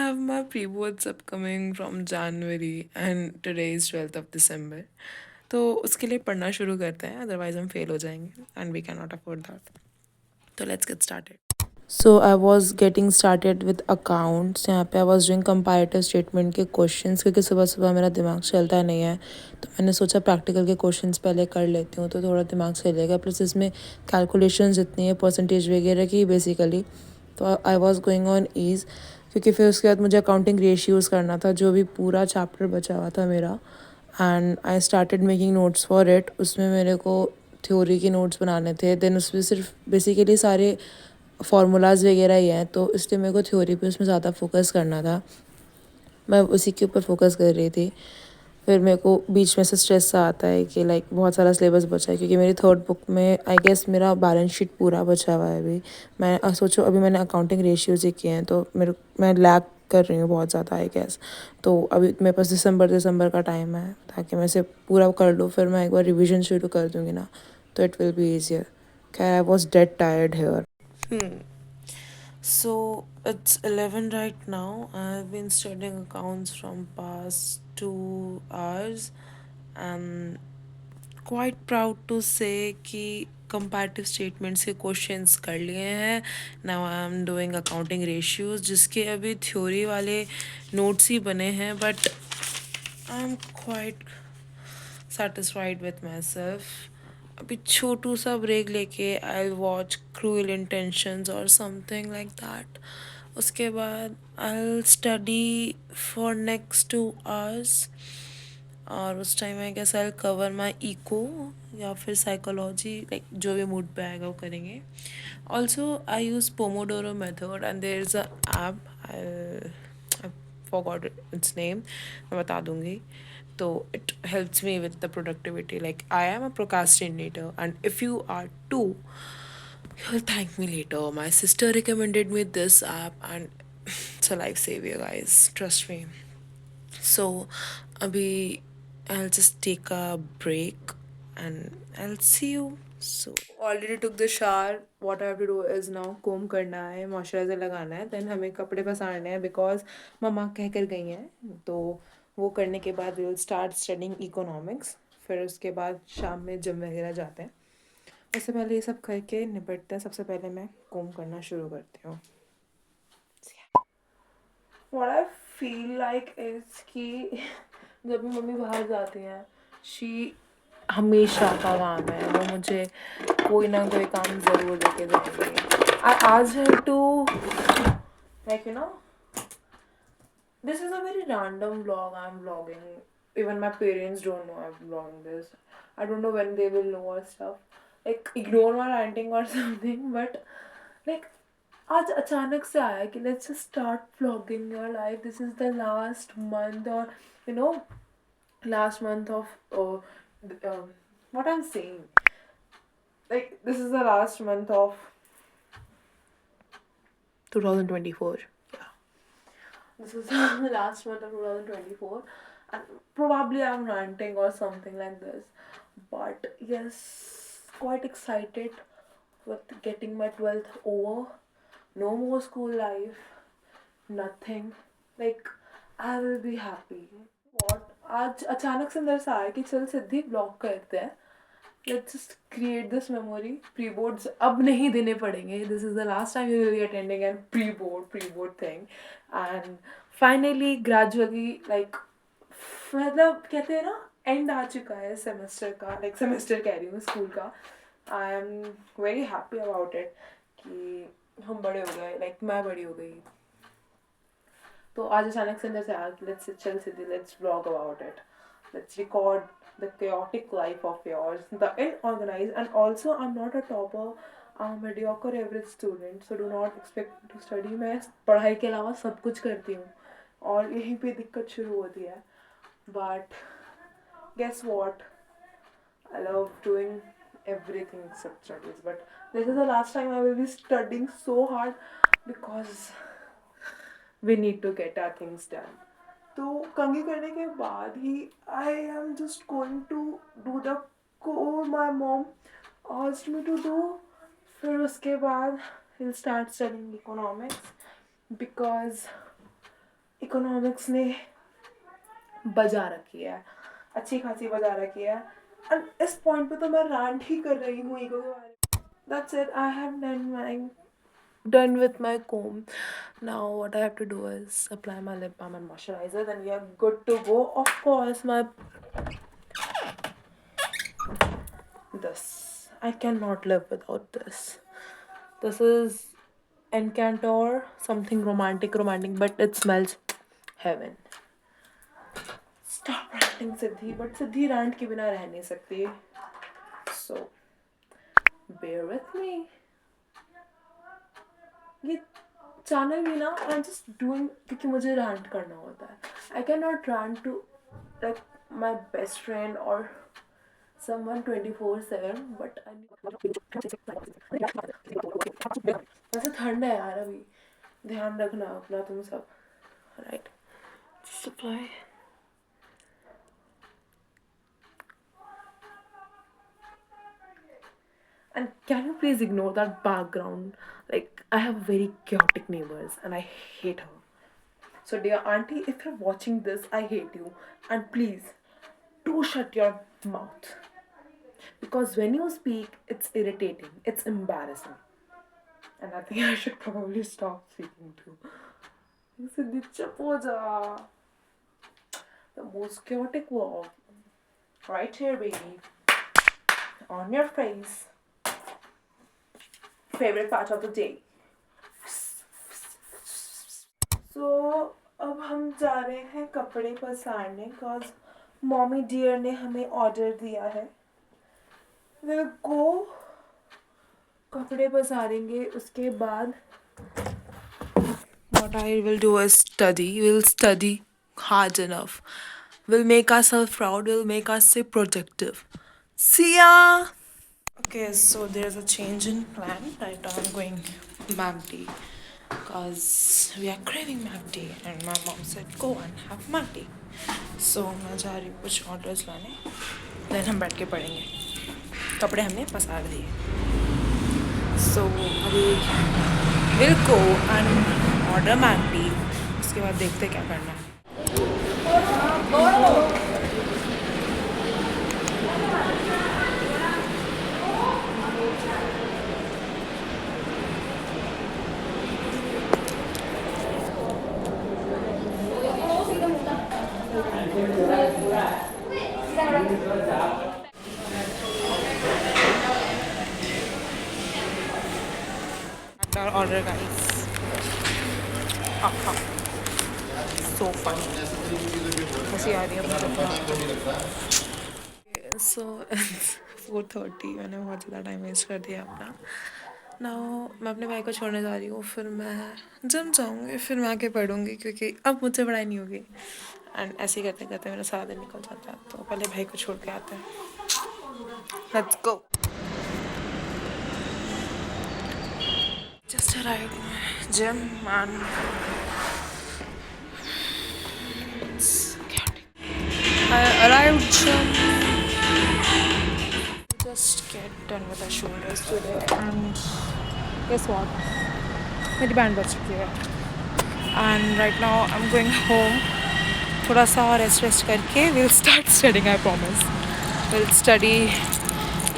have my pre-boards upcoming from January and today is 12th of December. तो उसके लिए पढ़ना शुरू करते हैं, अदरवाइज हम फेल हो जाएंगे and we can not afford that. तो let's get started. So I was getting started with accounts. यहाँ पे I was doing comparative statement के क्वेश्चंस, क्योंकि सुबह सुबह मेरा दिमाग चलता नहीं है, तो मैंने सोचा प्रैक्टिकल के क्वेश्चंस पहले कर लेती हूँ तो थोड़ा दिमाग चलेगा. प्लस इसमें कैलकुलेशंस इतनी है परसेंटेज वगैरह की बेसिकली, तो I was going on ease. क्योंकि फिर उसके बाद मुझे अकाउंटिंग रेशियोज़ करना था, जो भी पूरा चैप्टर बचा हुआ था मेरा. And I started making notes for it. उसमें मेरे को थ्योरी के नोट्स बनाने थे. देन उसमें सिर्फ बेसिकली सारे फार्मूलाज वगैरह ही हैं, तो इसलिए मेरे को थ्योरी पे उसमें ज़्यादा फोकस करना था. मैं उसी के ऊपर फोकस कर रही थी. फिर मेरे को बीच में से स्ट्रेस सा आता है कि लाइक बहुत सारा सिलेबस बचा है, क्योंकि मेरी थर्ड बुक में आई गेस मेरा बैलेंस शीट पूरा बचा हुआ है अभी. मैं सोचो अभी मैंने अकाउंटिंग रेशियोज ही किए हैं, तो मैं लैग कर रही हूँ बहुत ज़्यादा आई गेस. तो अभी मेरे पास दिसंबर का टाइम है ताकि मैं इसे पूरा कर लूँ. फिर मैं एक बार रिविजन शुरू कर दूँगी ना, तो इट विल बी ईजियर. खैर I was dead tired here. So it's 11 right now. I've been studying accounts from past 2 hours. I'm quite proud to say कि comparative statements के questions कर लिए हैं. Now I'm doing accounting ratios, जिसके अभी theory वाले notes ही बने हैं, but I'm quite satisfied with myself. अभी छोटू सा ब्रेक लेके आई वॉच क्रूएल इंटेंशंस और समथिंग लाइक दैट. उसके बाद I study for next 2 hours. और उस time I guess I cover my eco या फिर साइकोलॉजी, लाइक जो भी मूड पे आएगा वो करेंगे. Also I use pomodoro method and there is a app, I forgot its name, मैं बता दूँगी. So it helps me with the productivity. Like I am a procrastinator, and if you are too, you'll thank me later. My sister recommended me this app, and it's a lifesaver, guys. Trust me. So, abhi, I'll just take a break, and I'll see you. So already took the shower. What I have to do is now comb करना है, moisturizer लगाना है, then हमें कपड़े पसारने हैं because मम्मा कह कर गई हैं. तो वो करने के बाद we'll start studying economics. फिर उसके बाद शाम में जिम वगैरह जाते हैं. उससे पहले ये सब करके निपटते हैं. सबसे पहले मैं comb करना शुरू करती हूँ. What I feel like is कि जब भी मम्मी बाहर जाती हैं, she हमेशा का काम है, वो मुझे कोई ना कोई काम ज़रूर देके जाएंगे. I asked her to, like, this is a very random vlog I'm vlogging. Even my parents don't know I'm vlogging this. I don't know when they will know or stuff. Like, ignore my ranting or something, but like, आज अचानक से आया कि let's just start vlogging your life. This is the last month, or you know last month of what I'm saying. Like, this is the last month of 2024. Yeah. This is the last month of 2024. And probably I'm ranting or something like this. But yes, quite excited with getting my 12th over. No more school life. Nothing. Like, I will be happy. What? आज अचानक से अंदर से आया कि चल सिद्धि blog करते हैं. Let's just create this memory. Pre-boards अब नहीं देने पड़ेंगे. This is the last time you will be attending a pre-board thing. And finally, gradually, like, मतलब कहते हैं ना, end आ चुका है semester का, like semester कह रही हूँ स्कूल का. I am very happy about it कि हम बड़े हो गए, like मैं बड़ी हो गई. तो आज अचानक से अंदर से आया कि let's vlog about it. Let's record the chaotic life of yours, the unorganized, and also I'm not a topper. I'm a mediocre average student, so do not expect to study. मैं पढ़ाई के अलावा सब कुछ करती हूँ और यहीं पे दिक्कत शुरू होती है. But guess what? I love doing everything except studies. But this is the last time I will be studying so hard because we need to get our things done. तो कंघी करने के बाद ही I am just going to do the core my mom asked me to do. फिर उसके बाद we'll start studying economics because economics ने बजा रखी है, अच्छी खासी बजा रखी है। एंड इस पॉइंट पे तो मैं रैंट ही कर रही हूँ ईगो के बारे में। That's it, I have done with my comb. Now what I have to do is apply my lip balm and moisturizer, then we are good to go. Of course, my this, I cannot live without this. This is Encantor, something romantic, but it smells heaven. Stop ranting, Siddhi, but Siddhi rant के बिना रह नहीं सकती. So bear with me. ये channel भी ना I am just doing क्योंकि मुझे रैंट करना होता है. I can not rant to like my best friend और someone 24/7, but वैसे ठंड है यार अभी, ध्यान रखना अपना तुम सब, right? Supply. And can you please ignore that background? Like, I have very chaotic neighbors and I hate her. So, dear auntie, if you're watching this, I hate you. And please, do shut your mouth. Because when you speak, it's irritating, it's embarrassing. And I think I should probably stop speaking too. Siddhi, chup ho ja. The most chaotic walk. Right here, baby. On your face. Favorite part of the day. So, अब हम जा रहे हैं कपड़े पसारने because mommy dear ने हमें order दिया है. विल गो कपड़े पसारेंगे, उसके बाद what I will do is study. We'll study hard enough. We'll make ourselves proud. We'll make us say productive. See ya! Okay, so there's a change in plan. Right now I'm going Magdi because we are craving Magdi and my mom said go and have Magdi. So मैं जा रही हूँ कुछ orders लाने, then हम बैठ के पढ़ेंगे. कपड़े हमने पसार दिए. So अभी will go and order Magdi. उसके बाद देखते क्या करना है. Our order, guys. So fun. हंसी आ रही है मुझे. So it's 4:30. मैंने बहुत ज़्यादा टाइम वेस्ट कर दिया अपना. नाउ मैं अपने भाई को छोड़ने जा रही हूँ, फिर मैं जम जाऊँगी, फिर मैं आके पढ़ूँगी क्योंकि अब मुझसे पढ़ाई नहीं होगी. एंड ऐसे ही करते करते मेरा सारा दिन निकल जाता है. तो पहले भाई को छोड़ के आते हैं. Let's go. Just arrived in my gym and it's chaotic. I arrived gym. Just get done with the shoulders today and guess what? मेरी बैंड बज चुकी है. And right now I'm going home. थोड़ा सा रेस्ट करके we'll start studying, I promise. We'll study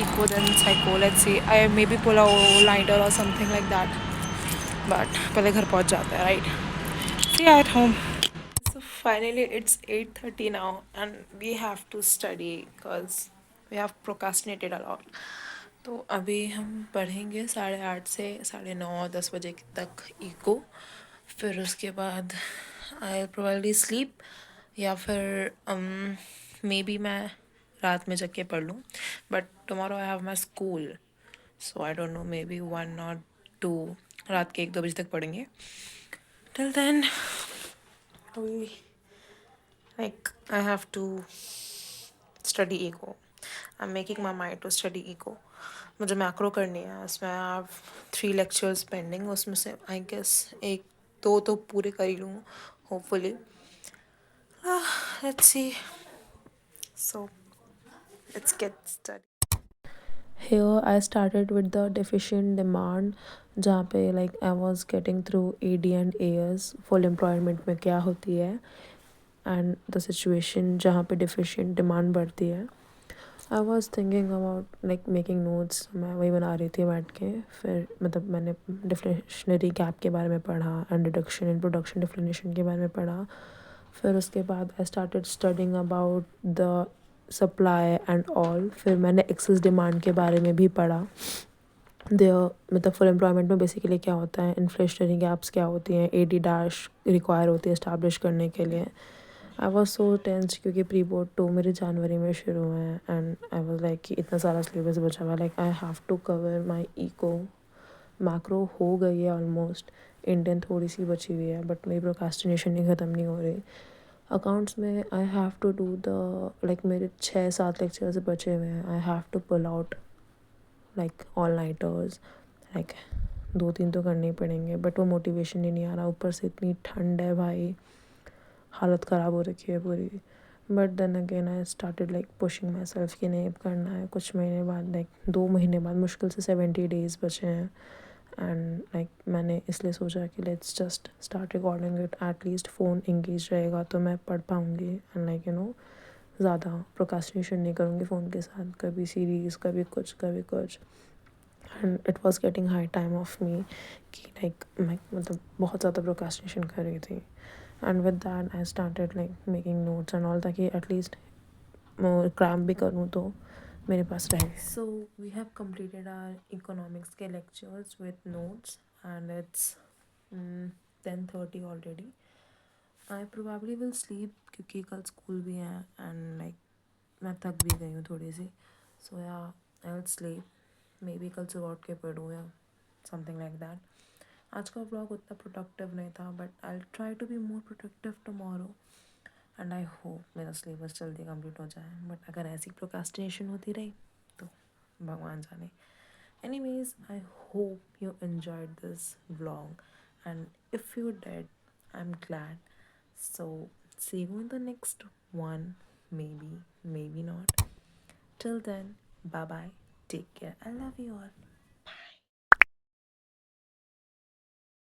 eco then psycho. Let's see. I maybe pull a all-nighter or something like that. But पहले घर पहुंच जाते हैं, right? See you at home. So finally it's 8:30 now and we have to study because we have procrastinated a lot. तो अभी हम पढ़ेंगे 8:30 से 9:30-10 बजे तक इको. फिर उसके बाद आई प्रोबेबली स्लीप या फिर मे बी मैं रात में जग के पढ़ लूँ. But tomorrow I have my school, so I don't know, maybe 1 or 2 रात के 1-2 बजे तक पढ़ेंगे. Till then I have to study eco. I'm making my mind to study eco. मुझे मैक्रो करनी है. उसमें आई हैव 3 lectures pending. उसमें से आई गेस 1-2 तो पूरे कर ही लूँ hopefully. Let's see. So let's get started. Here I started with the deficient demand, जहाँ पे like I was getting through AD and AS full employment में क्या होती है, and the situation जहाँ पे deficient demand बढ़ती है. I was thinking about like making notes. मैं वही बना रही थी बैठ के. फिर मतलब मैंने deflationary gap के बारे में पढ़ा and reduction in production deflation के बारे में पढ़ा. फिर उसके बाद I started studying about the supply and all. फिर मैंने excess demand के बारे में भी पढ़ा. मतलब फुल एम्प्लॉयमेंट में बेसिकली क्या होता है, इन्फ्लेशनरी गैप्स क्या होती हैं, AD डैश रिक्वायर होती है इस्टेब्लिश करने के लिए. आई वॉज सो टेंस क्योंकि प्री बोर्ड 2 मेरे जनवरी में शुरू हुए हैं एंड आई वॉज लाइक कि इतना सारा सिलेबस बचा हुआ है, like I have to cover my eco. Macro हो गई है ऑलमोस्ट, इंडियन थोड़ी सी बची हुई है बट मेरी प्रोकास्टिनेशन ही ख़त्म नहीं हो रही. अकाउंट्स में I have to do the like मेरे 6-7 लेक्चर्स बचे हुए हैं. I have to pull out like all nighters. Like 2-3 तो करने ही पड़ेंगे बट वो मोटिवेशन ही नहीं आ रहा. ऊपर से इतनी ठंड है भाई, हालत ख़राब हो रखी है पूरी. But then again I started like pushing myself कि नहीं अब करना है. कुछ महीने बाद लाइक 2 महीने बाद मुश्किल से 70 days बचे हैं एंड लाइक मैंने इसलिए सोचा कि let's just start recording it. At least phone engage रहेगा तो मैं पढ़ पाऊँगी एंड लाइक ज़्यादा प्रोकास्टिनेशन नहीं करूँगी फ़ोन के साथ. कभी सीरीज़, कभी कुछ, कभी कुछ. And it was getting high time of me कि लाइक मैं मतलब बहुत ज़्यादा प्रोकास्टिनेशन कर रही थी. And with that I started like making notes and all, ताकि एटलीस्ट क्रैम भी करूँ तो मेरे पास रहे. So we have completed our economics के lectures with notes and it's 10:30 already. I probably will sleep क्योंकि कल स्कूल भी है एंड लाइक मैं थक भी गई हूँ थोड़ी सी. सो या I will sleep. May be कल सुबह उठ के पढ़ूँ या समथिंग लाइक दैट. आज का व्लॉग उतना प्रोडक्टिव नहीं था but I try to be more productive tomorrow and I hope मेरा सिलेबस जल्दी कंप्लीट हो जाए. बट अगर ऐसी प्रोकास्टिनेशन होती रही तो भगवान जाने. Anyways, I hope you enjoyed this vlog, and if you did, I'm glad. So, see you in the next one. Maybe, maybe not. Till then, bye bye. Take care. I love you all.